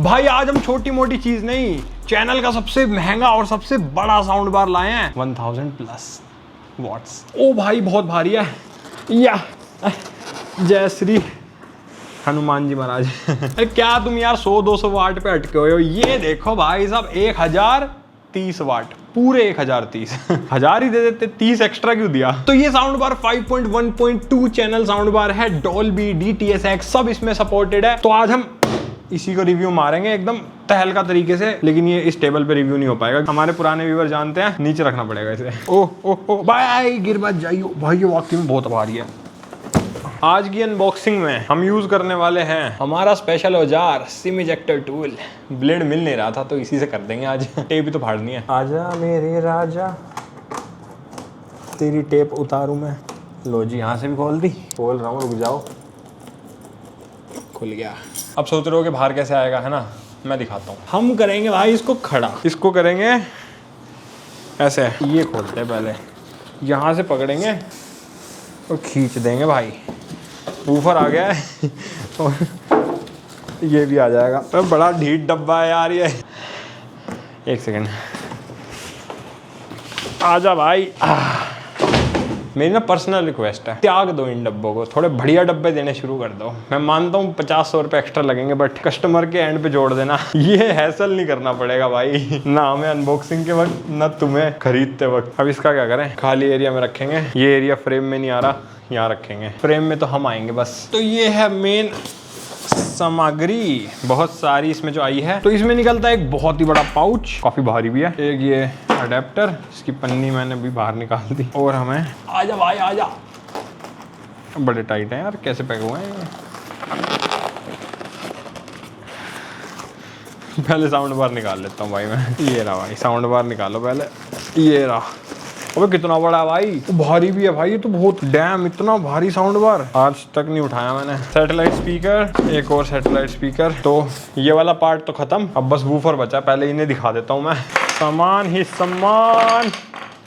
भाई आज हम छोटी मोटी चीज नहीं, चैनल का सबसे महंगा और सबसे बड़ा साउंड बार लाए हैं 1000+ वॉट्स। ओ भाई बहुत भारी है। या जय श्री हनुमान जी महाराज। अरे क्या तुम यार 100-200 वाट पे अटके हुए हो। ये देखो भाई साहब 1030 वाट, पूरे 1030। 1000 ही दे देते, 30 एक्स्ट्रा क्यों दिया। तो ये sound bar 5.1.2 channel sound bar है, डॉल्बी DTS:X सब इसमें सपोर्टेड है। तो आज हम इसी को रिव्यू मारेंगे एकदम तहलका तरीके से, लेकिन ये इस टेबल पे रिव्यू नहीं हो पाएगा। हमारे पुराने व्यूअर जानते हैं, नीचे रखना पड़ेगा इसे। ओह भाई गिर मत जाइयो भाई, ये वाकई में बहुत भारी है। आज की अनबॉक्सिंग में हम यूज करने वाले हैं हमारा स्पेशल औजार सिम इजेक्टर टूल। ब्लेड मिल नहीं रहा था तो इसी से कर देंगे आज। टेप भी तो फाड़नी है। आजा मेरे राजा, तेरी टेप उतारूं मैं। लो जी, यहाँ से भी खोल दी। खोल रहा हूँ, रुक जाओ। खुल गया। अब सोच रहे हो कि बाहर कैसे आएगा, है ना। मैं दिखाता हूँ। हम करेंगे भाई इसको खड़ा, इसको करेंगे ऐसे। ये खोलते हैं पहले, यहाँ से पकड़ेंगे और खींच देंगे भाई। ऊपर आ गया है और ये भी आ जाएगा। तो बड़ा ढीठ डब्बा है यार ये। एक सेकंड, आजा भाई। मेरी ना पर्सनल रिक्वेस्ट है, त्याग दो इन डब्बों को, थोड़े बढ़िया डब्बे देने शुरू कर दो। मैं मानता हूँ 50-100 रुपये एक्स्ट्रा लगेंगे, बट कस्टमर के एंड पे जोड़ देना। ये हैसल नहीं करना पड़ेगा भाई, ना हमें अनबॉक्सिंग के वक्त ना तुम्हें खरीदते वक्त। अब इसका क्या करें, खाली एरिया में रखेंगे। ये एरिया फ्रेम में नहीं आ रहा, यहाँ रखेंगे। फ्रेम में तो हम आएंगे बस। तो ये है मेन सामग्री, बहुत सारी इसमें जो आई है। तो इसमें निकलता है एक बहुत ही बड़ा पाउच, काफी भारी भी है। एक ये अडेप्टर, इसकी पन्नी मैंने भी बाहर निकाल दी। और हमें आजा भाई आजा, बड़े टाइट हैं यार, कैसे पैक हुए हैं। पहले साउंड बार निकाल लेता हूँ भाई मैं। ये रहा भाई, साउंड बार निकालो पहले। ये रहा। अबे कितना बड़ा है भाई, तो भारी भी है भाई। ये तो बहुत डैम, इतना भारी साउंड बार आज तक नहीं उठाया मैंने। सैटेलाइट स्पीकर, एक और सैटेलाइट स्पीकर। तो ये वाला पार्ट तो खत्म, अब बस वूफर बचा। पहले इन्हें दिखा देता हूँ मैं। सामान ही सामान,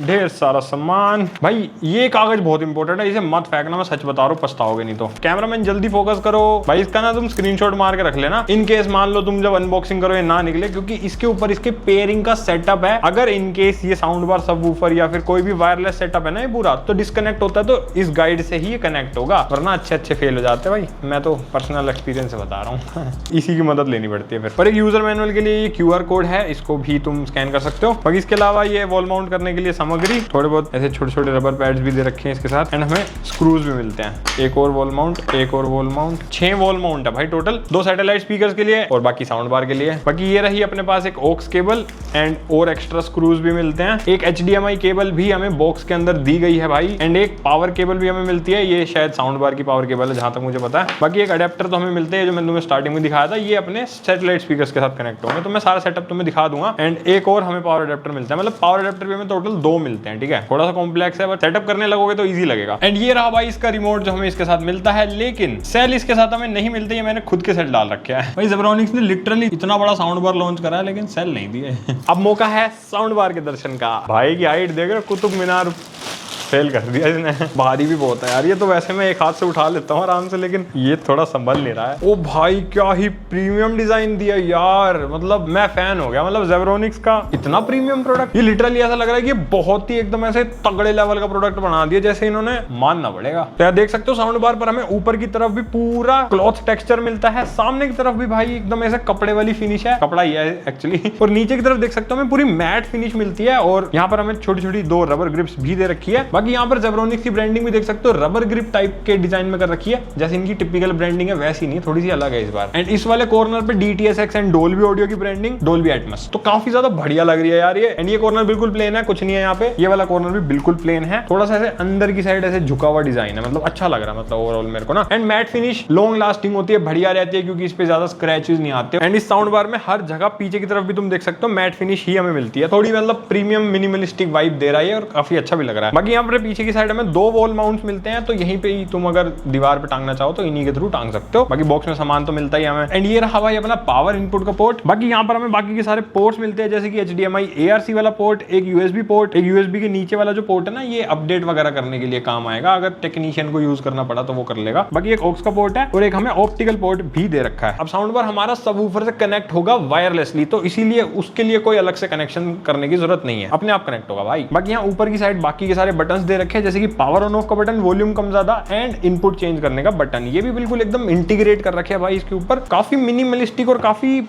ढेर सारा सामान। भाई ये कागज बहुत इंपॉर्टेंट है, इसे मत फेंकना, मैं सच बता रहा हूँ, पछताओगे नहीं तो। कैमरामैन जल्दी फोकस करो भाई, इसका ना तुम स्क्रीनशॉट मार के रख लेना, इन केस मान लो तुम जब अनबॉक्सिंग करो ये ना निकले, क्योंकि इसके ऊपर इसके पेयरिंग का सेटअप है। अगर इन केस ये साउंड बार, सब वूफर या फिर कोई भी वायरलेस सेटअप है ना ये पूरा, तो डिस्कनेक्ट होता है तो इस गाइड से ही ये कनेक्ट होगा, वरना अच्छे फेल हो जाते हैं भाई। मैं तो पर्सनल एक्सपीरियंस से बता रहा हूँ। इसी की मदद लेनी पड़ती है फिर। पर एक यूजर मैनुअल के लिए ये QR कोड है, इसको भी तुम स्कैन कर सकते हो। बाकी इसके अलावा ये वॉल माउंट करने के लिए सामग्री, थोड़े बहुत ऐसे छोटे छोटे रबर पैड्स भी दे रखे हैं इसके साथ, एंड हमें स्क्रूज भी मिलते हैं। एक और वॉल माउंट, एक और वॉल माउंट, 6 वॉल माउंट है भाई टोटल। 2 सैटेलाइट स्पीकर्स के लिए और बाकी साउंड बार के लिए। बाकी ये रही अपने पास एक ऑक्स केबल एंड और एक्स्ट्रा स्क्रूज भी मिलते हैं। एक HDMI केबल भी हमें बॉक्स के अंदर दी गई है भाई, एंड एक पावर केबल भी हमें मिलती है। ये शायद साउंड बार की पावर केबल है जहां तक मुझे पता है। बाकी एक अडेप्टर तो हमें मिलते हैं, जो मैंने तुम्हें स्टार्टिंग में दिखाया था, ये अपने सैटेलाइट स्पीकर्स के साथ कनेक्ट होंगे। तो मैं सारा सेटअप तुम्हें दिखा दूंगा। एंड एक और हमें पावर अडेप्टर मिलता है, मतलब पावर अडेप्टर भी हमें टोटल 2 मिलते हैं। ठीक है, थोड़ा सा कॉम्प्लेक्स है, सेटअप करने लगोगे तो इजी लगेगा। एंड ये रहा भाई इसका रिमोट जो हमें इसके साथ मिलता है, लेकिन सेल इसके साथ हमें नहीं मिलते। ये मैंने खुद के सेट डाल रखे हैं भाई। ज़ेब्रॉनिक्स ने लिटरली इतना बड़ा साउंड बार लॉन्च करा है, लेकिन सेल नहीं दिए। अब मौका है साउंड बार के दर्शन का। भाई की हाइट देख रहे हो, कुतुब मीनार फेल कर दिया इसने। भारी भी बहुत है यार ये तो। वैसे मैं एक हाथ से उठा लेता हूँ आराम से, लेकिन ये थोड़ा संभल नहीं रहा है। ओ भाई क्या ही प्रीमियम डिजाइन दिया यार, मतलब मैं फैन हो गया। मतलब ज़ेब्रॉनिक्स का इतना प्रीमियम प्रोडक्ट, ये लिटरली ऐसा लग रहा है कि बहुत ही एकदम ऐसे तगड़े लेवल का प्रोडक्ट बना दिया, जैसे इन्होंने मानना पड़ेगा। तो देख सकते हो साउंड बार पर हमें ऊपर की तरफ भी पूरा क्लॉथ टेक्सचर मिलता है, सामने की तरफ भी भाई एकदम ऐसे कपड़े वाली फिनिश है, कपड़ा ही है एक्चुअली। और नीचे की तरफ देख सकते हो हमें पूरी मैट फिनिश मिलती है, और यहाँ पर हमें छोटी छोटी 2 रबर ग्रिप्स भी दे रखी है। बाकी यहाँ पर ज़ेब्रॉनिक्स की ब्रांडिंग भी देख सकते हो, रबर ग्रिप टाइप के डिजाइन में कर रखी है, जैसे इनकी टिपिकल ब्रांडिंग है वैसी नहीं, थोड़ी सी अलग है इस बार। एंड इस वाले कॉर्नर पे DTS:X एंड डोल्बी ऑडियो की ब्रांडिंग, डोल्बी एटमॉस, तो काफी ज्यादा बढ़िया लग रही है यार ये। एंड ये कॉर्नर बिल्कुल प्लेन है, कुछ नहीं है यहाँ पे। ये वाला कॉर्नर भी बिल्कुल प्लेन है, थोड़ा सा ऐसे अंदर की साइड ऐसे झुका हुआ डिजाइन है, मतलब अच्छा लग रहा है मतलब ओवरऑल मेरे को ना। And matte finish long lasting होती है, बढ़िया रहती है, क्योंकि इस पे ज्यादा स्क्रैचेस नहीं आते। एंड इस साउंड बार में हर जगह पीछे की तरफ भी तुम देख सकते हो मैट फिनिश ही हमें मिलती है। थोड़ी मतलब प्रीमियम मिनिमलिस्टिक वाइब दे रहा है और काफी अच्छा भी लग रहा है। बाकी यहाँ पर पे पीछे की साइड में 2 वॉल माउंट्स मिलते हैं, तो यहीं पे ही तुम अगर दीवार पे टांगना चाहो तो इन्हीं के थ्रू टांग सकते हो। बाकी बॉक्स में सामान तो मिलता ही हमें। एंड ये रहा भाई अपना पावर इनपुट का पोर्ट। बाकी यहाँ पर हमें बाकी के सारे पोर्ट्स मिलते हैं, जैसे कि HDMI ARC वाला पोर्ट, एक USB पोर्ट, एक USB के नीचे वाला जो पोर्ट है ना, ये अपडेट वगैरह करने के लिए काम आएगा, अगर टेक्नीशियन को यूज करना पड़ा तो वो कर लेगा। बाकी एक ऑक्स का पोर्ट है और एक हमें ऑप्टिकल पोर्ट भी दे रखा है। अब साउंड बार हमारा सबवूफर से कनेक्ट होगा वायरलेसली, तो इसीलिए उसके लिए कोई अलग से कनेक्शन करने की जरूरत नहीं है, अपने आप कनेक्ट होगा भाई। बाकी यहाँ ऊपर की साइड बाकी के सारे बटन्स दे रखे हैं, जैसे कि पावर ऑन ऑफ का बटन, वॉल्यूम कम ज्यादा एंड इनपुट चेंज करने का बटन। ये भी बिल्कुल एकदम इंटीग्रेट कर रखे हैं भाई इसके ऊपर। काफी मिनिमलिस्टिक और काफी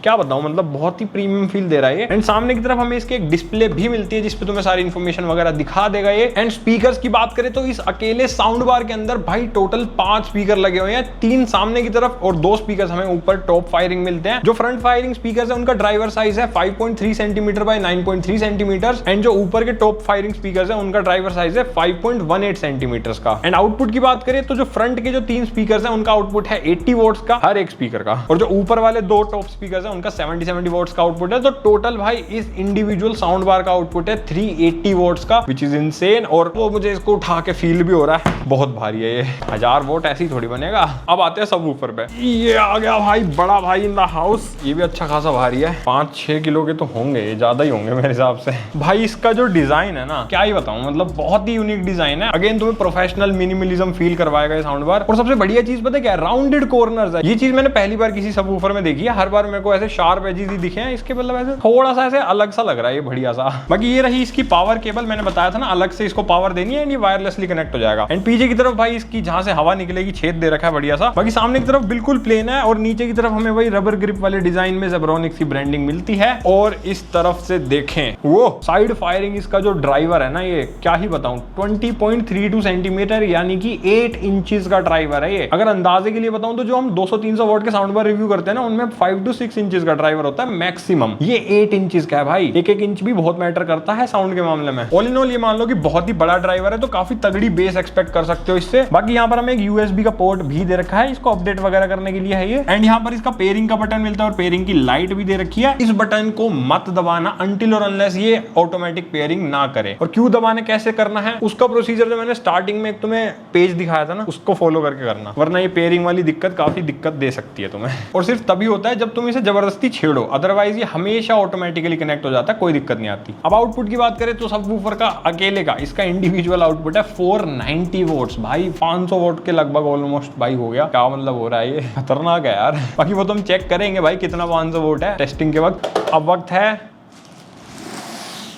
क्या बताऊं, मतलब बहुत ही प्रीमियम फील दे रहा है ये। एंड सामने की तरफ हमें इसके एक डिस्प्ले भी मिलती है जिसपे तुम्हें सारी इन्फॉर्मेशन वगैरह दिखा देगा ये। एंड स्पीकर्स की बात करें तो इस अकेले साउंड बार के अंदर भाई टोटल 5 स्पीकर लगे हुए हैं, 3 सामने की तरफ और 2 स्पीकर हमें ऊपर टॉप फायरिंग मिलते हैं। जो फ्रंट फायरिंग स्पीकर है उनका ड्राइवर साइज है 5.3 सेंटीमीटर बाय 9.3 सेंटीमीटर एंड जो ऊपर के टॉप फायरिंग स्पीकर है उनका ड्राइवर साइज है 5.18 सेंटीमीटर का। एंड आउटपुट की बात करें तो जो फ्रंट के जो 3 स्पीकर है उनका आउटपुट है 80 वोट्स का हर एक स्पीकर का, और जो ऊपर वाले 2 टॉप स्पीकर है उनका 70 वोट्स का आउटपुट है। तो टोटल भाई इस इंडिविजुअल साउंड बार का आउटपुट है 380 वोट्स का, विच इज इनसेन। और वो मुझे इसको उठा के फील भी हो रहा है, बहुत भारी है ये, 1000 वोट ऐसे ही थोड़ी बनेगा। अब आते हैं सबवूफर पे। ये आ गया भाई बड़ा भाई इन द हाउस, ये भी अच्छा खासा भारी है, 5-6 किलो के तो होंगे, ज्यादा ही होंगे मेरे हिसाब से। भाई इसका जो डिजाइन है ना, क्या ही बताऊं, मतलब बहुत ही यूनिक डिजाइन है। अगेन तुम्हें प्रोफेशनल मिनिमलिज्म फील करवाएगा ये साउंड बार। और सबसे बढ़िया चीज पता है क्या, राउंडेड कॉर्नर्स है। ये चीज मैंने पहली बार किसी सबवूफर में देखी है, हर बार मेरे को ऐसे शार्प एजेस दिखे हैं इसके, मतलब ऐसे थोड़ा सा ऐसे अलग सा लग रहा है ये, बढ़िया सा। बाकी ये रही इसकी पावर केबल, मैंने बताया था ना अलग से इसको पावर देनी है एंड ये वायरलेसली कनेक्ट हो जाएगा। एंड पीछे की तरफ भाई इसकी जहां से हवा निकलेगी छेद दे रखा है बढ़िया सा। बाकी सामने की तरफ बिल्कुल प्लेन है और नीचे की तरफ हमें वही रबर ग्रिप वाले डिजाइन में जेब्रोनिक्स की ब्रांडिंग मिलती है। और इस तरफ से देखें वो साइड फायरिंग इसका जो ड्राइवर है ना, ये क्या ही बताऊं, 20.32 सेंटीमीटर यानी कि 8 इंचेस का ड्राइवर है ये। अगर अंदाजे के लिए बताऊं तो जो हम 200-300 वॉट के साउंड बार रिव्यू करते हैं ना, उनमें 5 to 6 इंचेस का ड्राइवर होता है मैक्सिमम, ये 8 इंचेस का है भाई। एक इंच भी बहुत मैटर करता है साउंड के मामले में। ऑल इन ऑल ये मान लो कि बहुत ही बड़ा ड्राइवर है, तो काफी तगड़ी बेस एक्सपेक्ट कर सकते हो इससे। बाकी यहाँ पर हमें एक USB का पोर्ट भी दे रखा है, इसको अपडेट वगैरह करने के लिए है ये। एंड यहाँ पर इसका पेयरिंग का बटन मिलता है और पेयरिंग की लाइट भी दे रखी है। इस बटन को मत दबाना अनटिल और अनलेस ये ऑटोमेटिक पेयरिंग ना करे। और क्यों दबाने, कैसे करना है, उसका प्रोसीजर जो मैंने स्टार्टिंग में एक तुम्हें पेज दिखाया था ना, उसको फॉलो करके करना, वरना ये पेयरिंग वाली दिक्कत काफी दिक्कत दे सकती है तुम्हें। और सिर्फ तभी होता है जब तुम इसे जबरदस्ती छेड़ो, अदरवाइज ये हमेशा ऑटोमेटिकली कनेक्ट हो जाता है, कोई दिक्कत नहीं आती। अब आउटपुट की बात करें तो सबवूफर का अकेले का इसका इंडिविजुअल आउटपुट है 490 वोट्स भाई, 500 वोट के लगभग ऑलमोस्ट भाई हो गया। क्या मतलब हो रहा है, ये खतरनाक है यार। बाकी वो तुम चेक करेंगे भाई कितना 500 वोट है टेस्टिंग के वक्त। अब वक्त है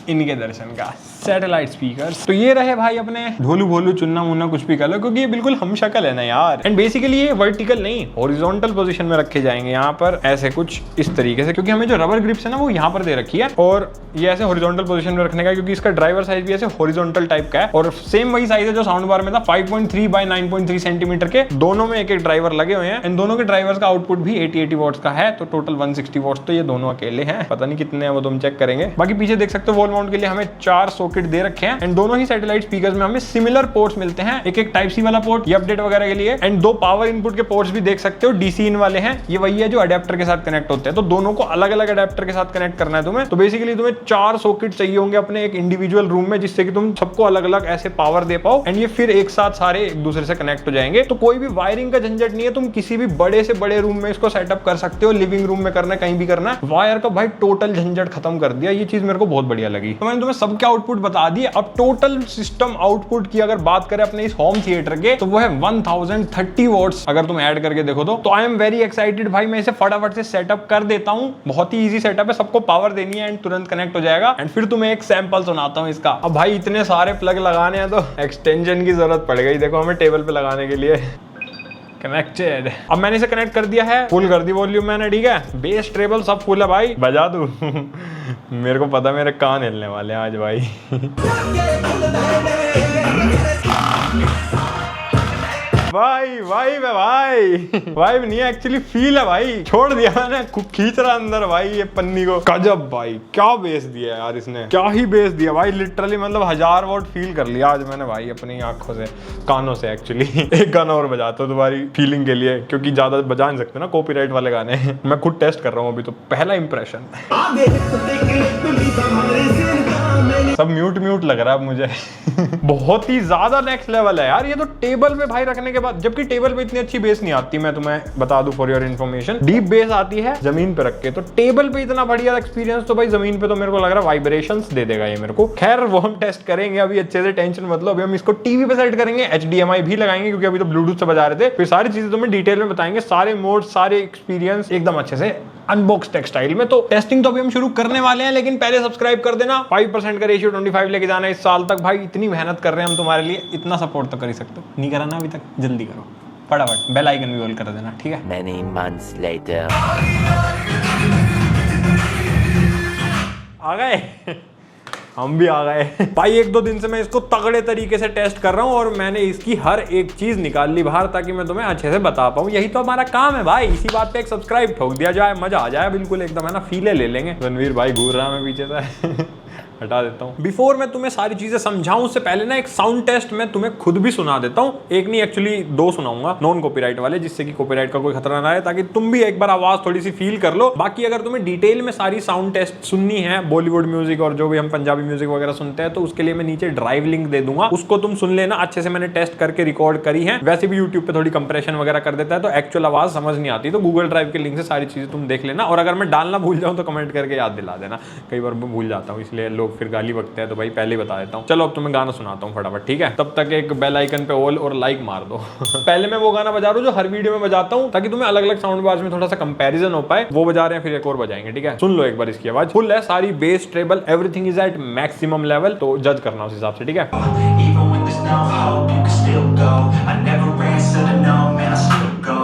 इनके दर्शन का, सैटेलाइट स्पीकर्स। तो ये रहे भाई अपने ढोलू भोलू चुन्ना मुन्ना कुछ भी कह लो, क्योंकि ये बिल्कुल हम शक्ल है ना यार। एंड बेसिकली ये वर्टिकल नहीं हॉरिजॉन्टल पोजीशन में रखे जाएंगे यहाँ पर, ऐसे कुछ इस तरीके से, क्योंकि हमें जो रबर ग्रिप्स है ना वो यहाँ पर दे रखी है। और ये ऐसे हॉरिजॉन्टल पोजीशन में रखने का, क्योंकि इसका ड्राइवर साइज भी ऐसे हॉरिजॉन्टल टाइप का है। और सेम वही साइज है जो साउंड बार में था, 5.3 बाय 9.3 सेंटीमीटर के। दोनों में एक एक ड्राइवर लगे हुए हैं। इन दोनों के ड्राइवर्स का आउटपुट भी 80 वॉट्स का है, तो टोटल 160 वॉट्स तो ये दोनों अकेले हैं। पता नहीं कितने हैं वो तुम चेक करेंगे। बाकी पीछे देख सकते हो वॉल माउंट के लिए हमें 4 सॉकेट दे रखे हैं। दोनों ही सैटेलाइट स्पीकर्स में हमें सिमिलर पोर्ट्स मिलते हैं, एक टाइप सी वाला पोर्ट ये अपडेट वगैरह के लिए, एंड 2 पावर इनपुट के पोर्ट्स भी देख सकते हो, डीसी इन वाले हैं। ये वही है जो अडेप्टर के साथ कनेक्ट होते हैं, तो दोनों को अलग अलग अडेप्टर के साथ कनेक्ट करना है तुम्हें। तो बेसिकली तुम्हें 4 सॉकेट चाहिए होंगे अपने एक इंडिविजुअल रूम में, जिससे कि तुम सबको अलग अलग ऐसे पावर दे पाओ एंड ये फिर एक साथ सारे एक दूसरे से कनेक्ट हो जाएंगे। तो कोई भी वायरिंग का झंझट नहीं है, तुम किसी भी बड़े से बड़े रूम में इसको सेटअप कर सकते हो, लिविंग रूम में करना है, कहीं भी करना है, वायर का भाई टोटल झंझट खत्म कर दिया। ये चीज मेरे को बहुत बढ़िया लगी। तो मैंने तुम्हें सबके आउटपुट बता दिए। अब टोटल सिस्टम आउटपुट की अगर बात करें अपने इस होम थिएटर के, तो वो है 1030 वॉट्स अगर तुम ऐड करके देखो तो आई एम वेरी एक्साइटेड भाई। मैं इसे फटाफट से सेटअप कर देता हूं, बहुत ही इजी सेटअप है, सबको पावर देनी है एंड तुरंत कनेक्ट हो जाएगा। एंड फिर तुम्हें एक सैंपल सुनाता हूं इसका। अब भाई इतने सारे प्लग लगाने हैं तो एक्सटेंशन की जरूरत पड़ गई, देखो हमें टेबल पे लगाने के लिए। कनेक्टेड। अब मैंने इसे कनेक्ट कर दिया है, फुल कर दी वॉल्यूम मैंने, ठीक है, बेस ट्रेबल सब फुल है भाई, बजा दूं। मेरे को पता मेरे कान हिलने वाले हैं आज भाई। भाई भाई नहीं एक्चुअली फील है भाई, छोड़ दिया मैंने, खींच रहा अंदर भाई ये पन्नी को। गजब भाई, क्या बेस दिया यार इसने, क्या ही बेस दिया भाई, लिटरली मतलब 1000 वॉट फील कर लिया आज मैंने भाई अपनी आंखों से, कानों से एक्चुअली। एक गाना और बजाता हूँ तुम्हारी फीलिंग के लिए, क्योंकि ज्यादा बजा नहीं सकते ना कॉपीराइट वाले गाने। मैं खुद टेस्ट कर रहा हूँ अभी, तो पहला इंप्रेशन। सब म्यूट म्यूट लग रहा है मुझे। बहुत ही ज्यादा नेक्स्ट लेवल है यार ये तो। टेबल पे भाई रखने के बाद, जबकि टेबल पे इतनी अच्छी बेस नहीं आती, मैं तुम्हें बता दूं for your information, deep base आती है जमीन पे रख के। तो टेबल पे इतना बढ़िया एक्सपीरियंस तो भाई जमीन पे तो मेरे को लग रहा है वाइब्रेशंस दे देगा ये मेरे को। खैर वो हम टेस्ट करेंगे अभी अच्छे से, टेंशन मत लो। अभी हम इसको टीवी पे सेट करेंगे, HDMI भी लगाएंगे क्योंकि अभी तो ब्लूटूथ से बजा रहे थे। फिर सारी चीजें तुम्हें डिटेल में बताएंगे, सारे मोड, सारे एक्सपीरियंस एकदम अच्छे से अनबॉक्स टेक्सटाइल में। तो टेस्टिंग तो अभी हम शुरू करने वाले हैं, लेकिन पहले सब्सक्राइब कर देना। 5% का रेशियो 25 लेके जाना इस साल तक। भाई इतनी मेहनत कर रहे हैं हम तुम्हारे लिए, इतना सपोर्ट तो कर ही सकते हो। नहीं करा ना अभी तक, जल्दी करो फटाफट, बेल आइकन भी ऑल कर देना, ठीक है। Many months later. आ गए हम भी आ गए भाई। 1-2 दिन से मैं इसको तगड़े तरीके से टेस्ट कर रहा हूँ और मैंने इसकी हर एक चीज निकाल ली बाहर, ताकि मैं तुम्हें अच्छे से बता पाऊँ। यही तो हमारा काम है भाई। इसी बात पे एक सब्सक्राइब ठोक दिया जाए, मजा आ जाए बिल्कुल एकदम, है ना। फीले ले लेंगे। रणवीर भाई घूर रहा है मैं पीछे से हटा देता हूँ। बिफोर मैं तुम्हें सारी चीजें समझाऊं उससे पहले ना एक साउंड टेस्ट मैं तुम्हें खुद भी सुना देता हूँ। एक नहीं, एक्चुअली 2 सुनाऊंगा, नॉन कॉपीराइट वाले, जिससे कि कॉपीराइट का कोई खतरा ना रहे, ताकि तुम भी एक बार आवाज थोड़ी सी फील कर लो। बाकी अगर तुम्हें डिटेल में सारी साउंड टेस्ट सुननी है, बॉलीवुड म्यूजिक और जो भी हम पंजाबी म्यूजिक वगैरह सुनते हैं, तो उसके लिए मैं नीचे ड्राइव लिंक दे दूंगा, उसको तुम सुन लेना। अच्छे से मैंने टेस्ट करके रिकॉर्ड करी है। वैसे भी यूट्यूब पे थोड़ी कंप्रेशन वगैरह कर देता है तो एक्चुअल आवाज समझ नहीं आती, तो गूगल ड्राइव के लिंक से सारी चीजें तुम देख लेना। और अगर मैं डालना भूल जाऊं तो कमेंट करके याद दिला देना, कई बार मैं भूल जाता हूँ, इसलिए लोग फिर गाली बकते हैं, तो भाई पहले ही बता देता हूँ। चलो अब तुम्हें गाना सुनाता हूँ फटाफट, ठीक है। तब तक एक बेल आइकन पे ऑल और लाइक मार दो पहले मैं वो गाना बजा रहा हूँ जो हर वीडियो में बजाता हूँ, ताकि तुम्हें अलग अलग साउंड बार्स में थोड़ा सा कंपैरिजन हो पाए। वो बजा रहे हैं, फिर एक और बजाएंगे, ठीक है। सुन लो एक बार, इसकी आवाज फुल है, सारी bass, treble, everything is at maximum level, तो जज करना उस हिसाब से, ठीक है। Even when there's no hope, you can still go. I never answer to no, man, I still go.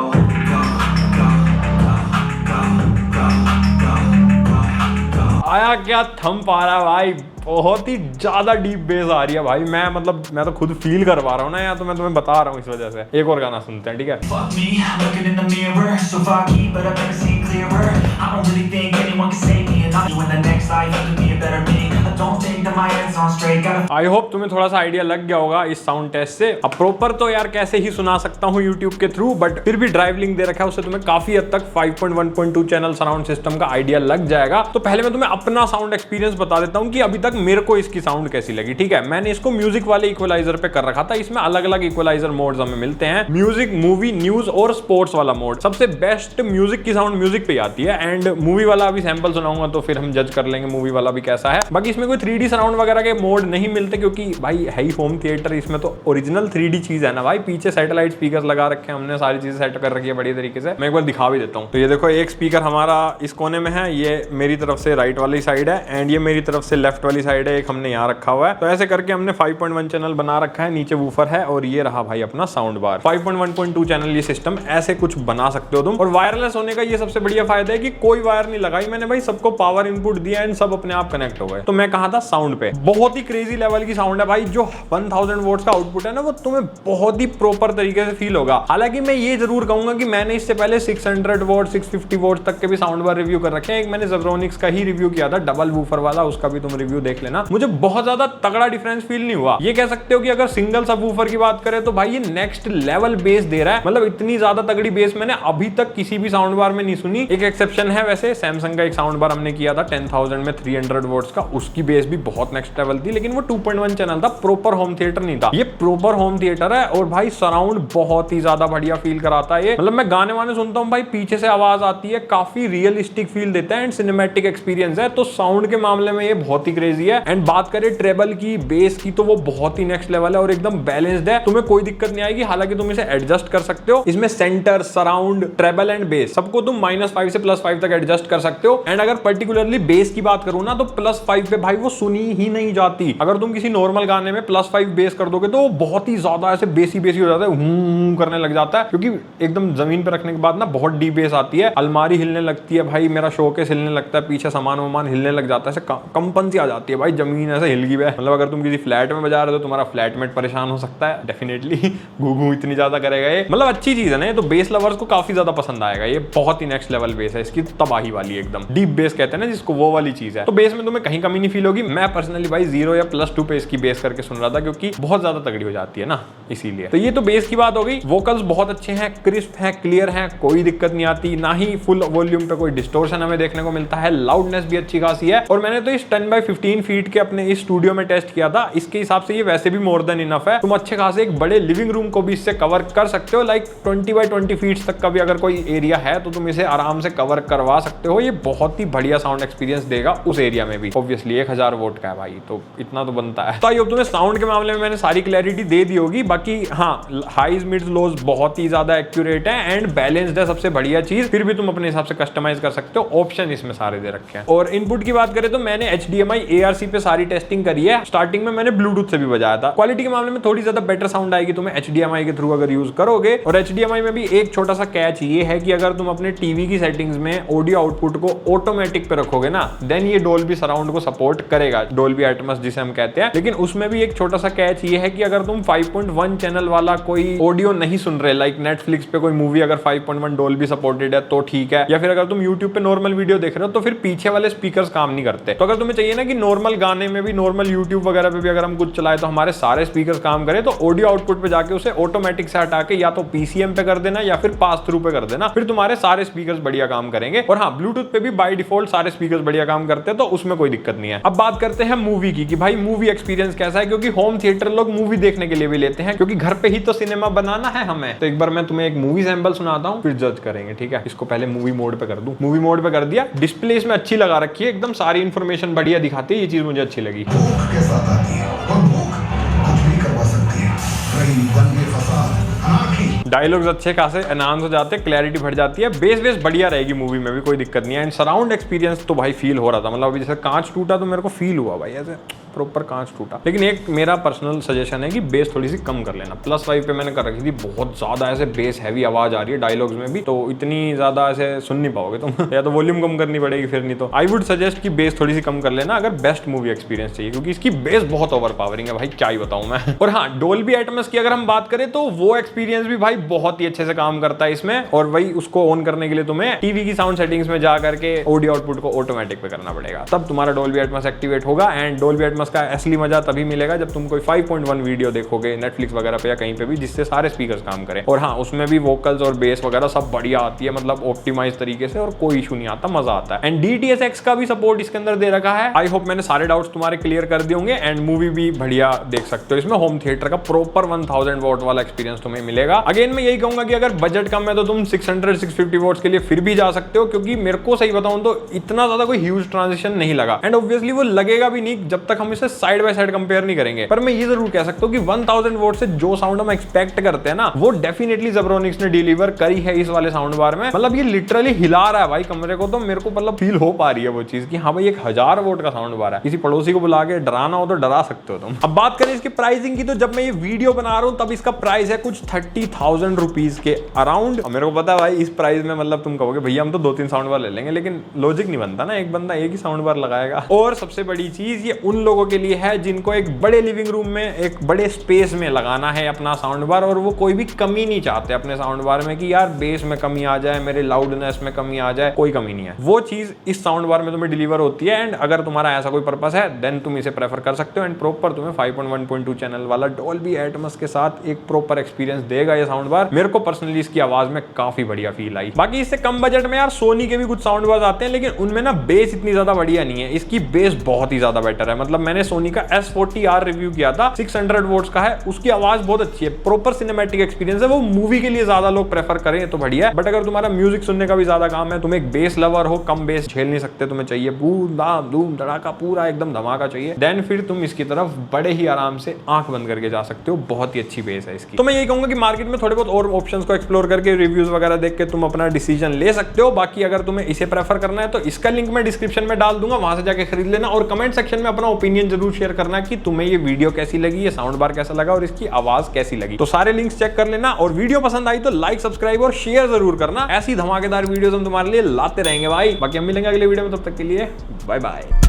आया क्या थंप आ रहा है भाई, बहुत ही ज्यादा डीप बेस आ रही है भाई। मैं तो खुद फील कर पा रहा हूँ ना यार, तो मैं तुम्हें बता रहा हूँ इस वजह से। एक और गाना सुनते हैं, ठीक है। Fuck me, looking in the mirror, so foggy, but I've never seen clearer. I don't really think anyone can save me, and I'm doing the next life to be a better me. I don't think that my head's on straight, gotta I hope तुम्हें थोड़ा सा idea लग गया होगा इस sound test से। अब proper तो यार कैसे ही सुना सकता हूँ यूट्यूब के थ्रू, बट फिर भी ड्राइव लिंक दे रखा है, उससे तुम्हें काफी हद तक 5.1.2 चैनल सराउंड सिस्टम का आइडिया लग जाएगा। तो पहले मैं तुम्हें अपना साउंड एक्सपीरियंस बता देता हूँ कि अभी तक मेरे को इसकी साउंड कैसी लगी, ठीक है। मैंने इसको म्यूजिक वाले इक्वलाइजर पे कर रखा था। इसमें अलग अलग इक्वलाइजर मोड्स हमें मिलते हैं, म्यूजिक, मूवी, न्यूज और स्पोर्ट्स वाला मोड। सबसे बेस्ट म्यूजिक की साउंड म्यूजिक पे आती है, एंड मूवी वाला अभी सैंपल सुनाऊंगा तो फिर हम जज कर लेंगे मूवी वाला भी कैसा है। बाकी इसमें कोई 3D साउंड वगैरह के मोड नहीं मिलते, क्योंकि भाई है ही होम थिएटर, इसमें तो ओरिजिनल 3D चीज है ना भाई। पीछे सैटेलाइट स्पीकर लगा रखे हैं हमने, सारी चीजें सेट कर रखी है बढ़िया तरीके से। मैं एक बार दिखा भी देता हूँ। तो ये देखो, एक स्पीकर हमारा इस कोने में है, ये मेरी तरफ से राइट वाली साइड है, एंड ये मेरी तरफ से लेफ्ट वाली साइड है, एक हमने यहाँ रखा हुआ है। तो ऐसे करके हमने 5.1 चैनल बना रखा है। नीचे वूफर है और ये रहा भाई अपना साउंड बार। 5.1.2 चैनल ये सिस्टम, ऐसे कुछ बना सकते हो तुम। और वायरलेस होने का ये सबसे बढ़िया फायदा है कि कोई वायर नहीं लगाई मैंने भाई, सबको पावर इनपुट दिया एंड सब अपने आप कनेक्ट हो गए। तो मैं कहा था साउंड पे, बहुत ही क्रेजी लेवल की साउंड है भाई। जो 1000 वोट्स का आउटपुट है ना, वो तुम्हें बहुत ही प्रॉपर तरीके से फील होगा। हालांकि मैं ये जरूर कहूंगा कि मैंने इससे पहले 600 वोट 650 वोट तक के भी साउंड बार रिव्यू कर रखे हैं। एक मैंने ज़ेब्रोनिक्स का ही रिव्यू किया था, डबल वूफर वाला, उसका भी तुम रिव्यू देख लेना। मुझे बहुत ज्यादा तगड़ा डिफरेंस फील नहीं हुआ। ये कह सकते हो कि अगर सिंगल सबवूफर की बात करें तो भाई ये नेक्स्ट लेवल बेस दे रहा है। मतलब इतनी ज्यादा तगड़ी बेस मैंने अभी तक किसी भी साउंड बार में नहीं सुनी। एक एक्सेप्शन है वैसे, सैमसंग का एक साउंड बार हमने किया था 10,000 में 300 वोट्स का, उसकी बेस भी बहुत नेक्स्ट लेवल थी, लेकिन वो 2.1 चैनल था, प्रॉपर होम थिएटर नहीं था। ये प्रॉपर होम थिएटर है और भाई सराउंड बहुत ही ज्यादा बढ़िया फील कराता है ये। मतलब मैं गाने वाने सुनता हूँ भाई, पीछे से आवाज आती है, काफी रियलिस्टिक फील देता है एंड सिनेमैटिक एक्सपीरियंस है। तो साउंड के मामले में ये बहुत ही क्रेजी है। एंड बात करें ट्रेबल की, बेस की, तो वो बहुत ही नेक्स्ट लेवल है और एकदम बैलेंस्ड है, तुम्हें कोई दिक्कत नहीं आएगी। हालांकि तुम इसे एडजस्ट कर सकते हो, इसमें center, surround, treble and bass सबको तुम -5 से +5 तक एडजस्ट कर सकते हो। एंड अगर पर्टिकुलरली बेस की बात करूं ना, तो +5 पे भाई वो सुनी ही नहीं जाती। अगर तुम किसी नॉर्मल गाने में +5 बेस कर दोगे तो वो बहुत ही ज्यादा ऐसे बेसी हो जाता है, हूं करने लग जाता है, क्योंकि एकदम जमीन पे रखने के बाद ना बहुत डीप बेस आती है। अलमारी हिलने लगती है भाई, मेरा शोकेस हिलने लगता है, पीछे सामान वामान हिलने लग जाता है, कंपन सी आ जाती है भाई, जमीन ऐसे हिल गई है। मतलब अगर तुम किसी फ्लैट में बजा रहे हो तो तुम्हारा फ्लैटमेट परेशान हो सकता है डेफिनेटली, घू इतनी ज्यादा करेगा ये। मतलब अच्छी चीज है ना ये, तो बेस लवर्स को काफी ज्यादा पसंद आएगा। ये बहुत ही नेक्स्ट लेवल बेस है, इसकी तबाही वाली, एकदम डीप बेस कहते हैं ना जिसको, वो वाली चीज है। तो बेस में तुम्हें कहीं कमी नहीं फील होगी। मैं पर्सनली भाई 0 या +2 पे इसकी बेस करके सुन रहा था, क्योंकि बहुत ज्यादा तगड़ी हो जाती है ना, इसीलिए। तो ये तो बेस की बात हो गई। वोकल्स बहुत अच्छे हैं, क्रिस्प हैं, क्लियर हैं, कोई दिक्कत नहीं आती, ना ही फुल वॉल्यूम पे कोई डिस्टोर्शन हमें देखने को मिलता है। लाउडनेस भी अच्छी खासी है। और मैंने तो इस 10x15 फीट के अपने इस स्टूडियो में टेस्ट किया था, इसके हिसाब से ये वैसे भी मोर देन इनफ है। तुम अच्छे खासे एक बड़े लिविंग रूम को भी इससे कवर कर सकते हो। लाइक 20x20 फीट तक का भी अगर कोई एरिया है तो तुम इसे आराम से कवर करवा सकते हो। ये बहुत ही बढ़िया साउंड एक्सपीरियंस देगा उस एरिया में भी। ऑब्वियसली 1000 वोट का है भाई, तो इतना तो बनता है। तो आई होप तुम्हें साउंड के मामले में मैंने सारी क्लैरिटी दे दी होगी। बाकी हाँ, हाईज मिड्स लोज बहुत ही ज्यादा एक्यूरेट है एंड बैलेंस्ड है, सबसे बढ़िया चीज। फिर भी तुम अपने हिसाब से कस्टमाइज कर सकते हो, ऑप्शन इसमें सारे दे रखे हैं। और इनपुट की बात करें तो मैंने HDMI ARC पे सारी टेस्टिंग करी है। स्टार्टिंग में मैंने ब्लूटूथ से भी बजाया था। क्वालिटी के मामले में थोड़ी ज्यादा बेटर साउंड आएगी तुम्हें HDMI के थ्रू अगर यूज करोगे। और HDMI में भी एक छोटा सा कैच ये है कि अगर तुम अपने टीवी की सेटिंग्स में ऑडियो आउटपुट को ऑटोमेटिक पे रखोगे ना, देन ये डोल्बी सराउंड को सपोर्ट करेगा, डोल्बी एटमॉस जिसे हम कहते हैं। लेकिन उसमें भी एक छोटा सा कैच ये है कि अगर तुम 5.1 चैनल वाला कोई ऑडियो नहीं सुन रहे, लाइक नेटफ्लिक्स पे कोई मूवी अगर 5.1 डोल्बी सपोर्टेड है तो ठीक है, या फिर अगर तुम यूट्यूब पे नॉर्मल वीडियो देख रहे हो तो फिर पीछे वाले स्पीकर्स काम नहीं करते। तो अगर तुम्हें चाहिए ना कि नॉर्मल गाने में भी, नॉर्मल यूट्यूब वगैरह पे भी अगर हम कुछ चलाए तो हमारे सारे स्पीकर्स काम करें, तो ऑडियो आउटपुट पे जाके उसे ऑटोमेटिक से हटा के या तो PCM पे कर देना या फिर पास थ्रू पे कर देना, फिर तुम्हारे सारे स्पीकर्स बढ़िया काम करेंगे। और हाँ, ब्लूटूथ पे भी बाय डिफॉल्ट सारे स्पीकर्स बढ़िया काम करते हैं, तो उसमें कोई दिक्कत नहीं है। अब बात करते हैं मूवी की कि भाई मूवी एक्सपीरियंस कैसा है, क्योंकि होम थिएटर लोग मूवी देखने के लिए भी लेते हैं, क्योंकि घर पे ही तो सिनेमा बनाना है हमें। तो एक बार मैं तुम्हें एक मूवी सैंपल सुनाता हूँ, फिर जज करेंगे, ठीक है। इसको पहले मूवी मोड पे कर दूं। मूवी मोड पे कर दिया। डिस्प्ले इसमें अच्छी लगा रखी है, एकदम सारी इंफॉर्मेशन बढ़िया दिखाती है, ये चीज मुझे अच्छी लगी। भूख के साथ आती है और भूख कुछ भी करवा सकती है। रही दंगे फसाद, अनार्की। डायलॉग्स अच्छे खासे एनहांस हो जाते हैं, क्लैरिटी बढ़ जाती है, बेस बढ़िया रहेगी मूवी में भी, कोई दिक्कत नहीं है। एंड सराउंड एक्सपीरियंस तो भाई फील हो रहा था, मतलब अभी जैसे कांच टूटा तो मेरे को फील हुआ भाई, ऐसे प्रॉपर कांच टूटा। लेकिन एक मेरा पर्सनल सजेशन है कि बेस थोड़ी सी कम कर लेना। +5 पे मैंने कर रखी थी, बहुत ज्यादा ऐसे बेस हैवी आवाज आ रही है डायलॉग्स में भी, तो इतनी ज्यादा ऐसे सुन नहीं पाओगे तुम या तो वॉल्यूम कम करनी पड़ेगी फिर, नहीं तो आई वुड सजेस्ट कि बेस थोड़ी सी कम कर लेना अगर बेस्ट मूवी एक्सपीरियंस चाहिए, क्योंकि इसकी बेस बहुत ओवर पावरिंग है भाई, क्या ही बताऊं मैं। और हाँ, डोल्बी एटमॉस की अगर हम बात करें तो वो एक्सपीरियंस भी भाई बहुत ही अच्छे से काम करता है इसमें। और वही उसको ऑन करने के लिए तुम्हें टीवी की साउंड सेटिंग्स में जा करके ऑडियो आउटपुट को ऑटोमेटिक पे करना पड़ेगा, तब तुम्हारा डोल्बी एटमॉस एक्टिवेट होगा। एंड डोल्बी एटमॉस का असली मजा तभी मिलेगा जब तुम कोई 5.1 वीडियो देखोगे नेटफ्लिक्स वगैरह पे या कहीं पे भी, जिससे सारे स्पीकर्स काम करें। और हाँ, उसमें भी वोकल्स और बेस वगैरह सब बढ़िया आती है, मतलब ऑप्टिमाइज तरीके से, और कोई इशू नहीं आता, मजा आता है। एंड DTS:X का भी सपोर्ट इसके अंदर दे रखा है। आई होप मैंने सारे डाउट्स तुम्हारे क्लियर कर दिए होंगे। एंड मूवी भी बढ़िया देख सकते हो इसमें, होम थिएटर का प्रॉपर 1000 वॉट वाला एक्सपीरियंस तुम्हें मिलेगा। अगेन मैं यही कहूंगा कि अगर बजट कम है तो तुम 600-650 वॉट्स के लिए फिर भी जा सकते हो, क्योंकि मेरे को सही बताऊं तो इतना ज्यादा कोई ह्यूज ट्रांजिशन नहीं लगा। एंड ऑब्वियसली वो लगेगा भी नहीं जब तक हम इसे साइड बाय साइड कंपेयर नहीं करेंगे। पर मैं ये जरूर कह सकता हूं कि 1000 वोट से जो साउंड हम एक्सपेक्ट करते हैं ना, वो डेफिनेटली ज़ेब्रोनिक्स ने डिलीवर करी है इस वाले साउंड बार में। मतलब ये लिटरली हिला रहा है भाई कमरे को, तो मेरे को मतलब फील हो पा रही है वो चीज कि हाँ भाई 1000 वोट का साउंड बार है। किसी पड़ोसी को बुला के डराना हो तो डरा सकते हो तुम। अब बात करें इसकी प्राइसिंग की, तो जब मैं ये वीडियो बना रहा हूं तब इसका प्राइस है कुछ 30,000 रुपीज के अराउंड। मेरे को पता है भाई इस प्राइस में मतलब तुम कहोगे भैया हम तो 2-3 साउंड बार ले लेंगे, लेकिन लॉजिक नहीं बनता ना, एक बंदा एक ही साउंड बार लगाएगा। और सबसे बड़ी चीज ये उन लोगों के लिए है जिनको एक बड़े लिविंग रूम में, एक बड़े स्पेस में लगाना है अपना साउंड बार, और वो कोई भी कमी नहीं चाहते अपने साउंड बार में कि यार बेस में कमी आ जाए, मेरे लाउडनेस में कमी आ जाए, कोई कमी नहीं है। वो चीज इस साउंड बार में तुम्हें डिलीवर होती है। एंड अगर तुम्हारा ऐसा कोई पर्पस है देन तुम इसे प्रेफर कर सकते हो। एंड प्रॉपर तुम्हें 5.1.2 चैनल वाला डॉल्बी एटमॉस के साथ एक प्रॉपर एक्सपीरियंस देगा ये साउंड बार। मेरे को पर्सनली इसकी आवाज में काफी बढ़िया फील आई। बाकी इससे कम बजट में यार सोनी के भी कुछ साउंड बार आते हैं, लेकिन उनमें ना बेस इतनी ज्यादा बढ़िया नहीं है। इसकी बेस बहुत ही ज्यादा बेटर है। मतलब मैंने सोनी का S40R रिव्यू किया था, 600 वोट्स का है, उसकी आवाज बहुत अच्छी है, प्रॉपर सिनेमैटिक एक्सपीरियंस है। वो मूवी के लिए ज्यादा लोग प्रेफर करें तो बढ़िया है। बट अगर तुम्हारा म्यूजिक सुनने का भी ज्यादा काम है, तुम एक बेस लवर हो, कम बेस झेल नहीं सकते, तुम्हें चाहिए बूम धूम धड़ाका, पूरा एकदम धमाका चाहिए, देन फिर तुम इसकी तरफ बड़े ही आराम से आंख बंद करके जा सकते हो। बहुत ही अच्छी बेस है इसकी। तो मैं यही कहूंगा कि मार्केट में थोड़े बहुत और ऑप्शंस को एक्सप्लोर करके, रिव्यूज वगैरह देख के तुम अपना डिसीजन ले सकते हो। बाकी अगर तुम्हें इसे प्रेफर करना है तो इसका लिंक मैं डिस्क्रिप्शन में डाल दूंगा, वहां से जाके खरीद लेना। और कमेंट सेक्शन में अपना ओपिनियन जरूर शेयर करना कि तुम्हें ये वीडियो कैसी लगी, ये साउंड बार कैसा लगा और इसकी आवाज कैसी लगी। तो सारे लिंक्स चेक कर लेना। और वीडियो पसंद आई तो लाइक, सब्सक्राइब और शेयर जरूर करना। ऐसी धमाकेदार वीडियोस हम तुम्हारे लिए लाते रहेंगे भाई। बाकी हम मिलेंगे अगले वीडियो में, तब तक के लिए बाय बाय।